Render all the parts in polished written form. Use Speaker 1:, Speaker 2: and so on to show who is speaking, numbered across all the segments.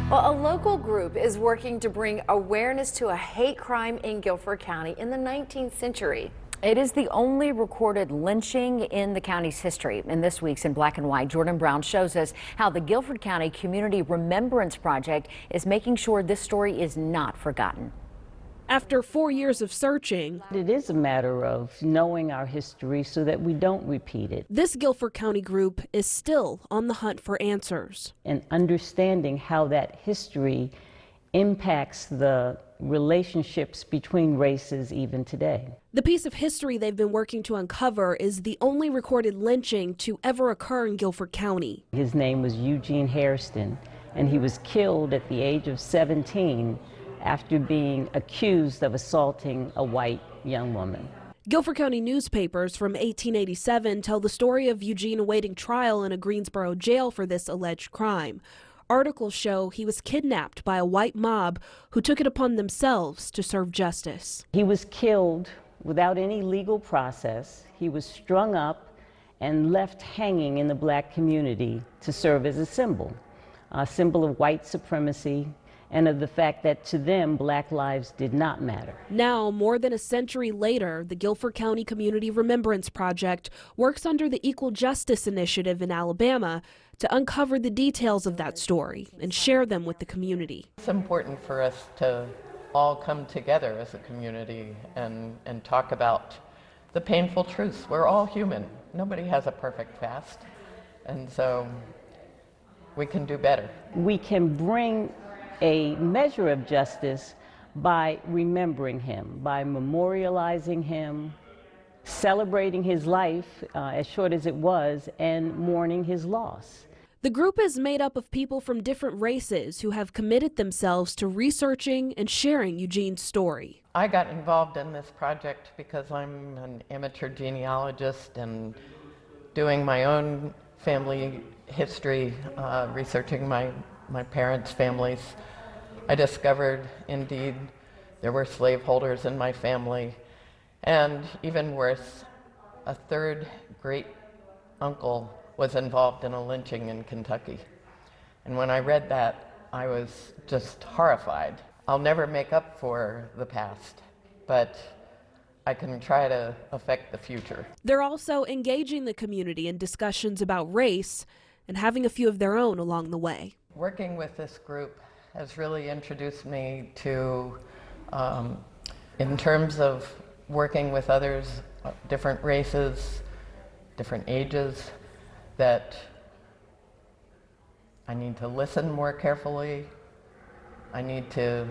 Speaker 1: Well, a local group is working to bring awareness to a hate crime in Guilford County in the 19th century.
Speaker 2: It is the only recorded lynching in the county's history. In this week's In Black and White, Jordan Brown shows us how the Guilford County Community Remembrance Project is making sure this story is not forgotten.
Speaker 3: After 4 years of searching,
Speaker 4: it is a matter of knowing our history so that we don't repeat it.
Speaker 3: This Guilford County group is still on the hunt for answers.
Speaker 4: And understanding how that history impacts the relationships between races even today.
Speaker 3: The piece of history they've been working to uncover is the only recorded lynching to ever occur in Guilford County.
Speaker 4: His name was Eugene Hairston, and he was killed at the age of 17 after being accused of assaulting a white young woman.
Speaker 3: Guilford County newspapers from 1887 tell the story of Eugene awaiting trial in a Greensboro jail for this alleged crime. Articles show he was kidnapped by a white mob who took it upon themselves to serve justice.
Speaker 4: He was killed without any legal process. He was strung up and left hanging in the black community to serve as a symbol of white supremacy, and of the fact that to them, black lives did not matter.
Speaker 3: Now, more than a century later, the Guilford County Community Remembrance Project works under the Equal Justice Initiative in Alabama to uncover the details of that story and share them with the community.
Speaker 5: It's important for us to all come together as a community and talk about the painful truths. We're all human. Nobody has a perfect past, and so we can do better.
Speaker 4: We can bring a measure of justice by remembering him, by memorializing him, celebrating his life, as short as it was, and mourning his loss.
Speaker 3: The group is made up of people from different races who have committed themselves to researching and sharing Eugene's story.
Speaker 5: I got involved in this project because I'm an amateur genealogist and doing my own family history, researching my parents' families. I discovered, indeed, there were slaveholders in my family, and even worse, a third great uncle was involved in a lynching in Kentucky. And when I read that, I was just horrified. I'll never make up for the past, but I can try to affect the future.
Speaker 3: They're also engaging the community in discussions about race and having a few of their own along the way.
Speaker 5: Working with this group has really introduced me to, in terms of working with others, different races, different ages, that I need to listen more carefully. I need to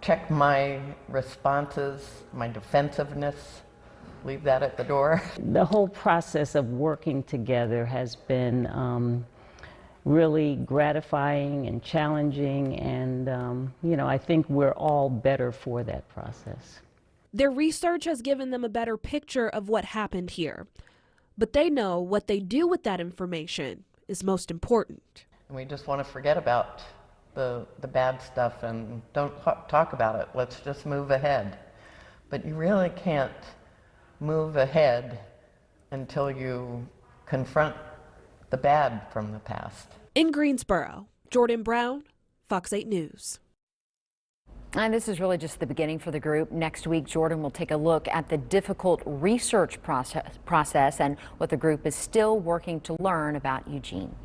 Speaker 5: check my responses, my defensiveness, leave that at the door.
Speaker 4: The whole process of working together has been really gratifying and challenging, and I think we're all better for that process.
Speaker 3: Their research has given them a better picture of what happened here, but they know what they do with that information is most important.
Speaker 5: And we just want to forget about the bad stuff and don't talk about it. Let's just move ahead. But you really can't move ahead until you confront the bad from the past.
Speaker 3: In Greensboro, Jordan Brown, Fox 8 News.
Speaker 2: And this is really just the beginning for the group. Next week, Jordan will take a look at the difficult research process and what the group is still working to learn about Eugene.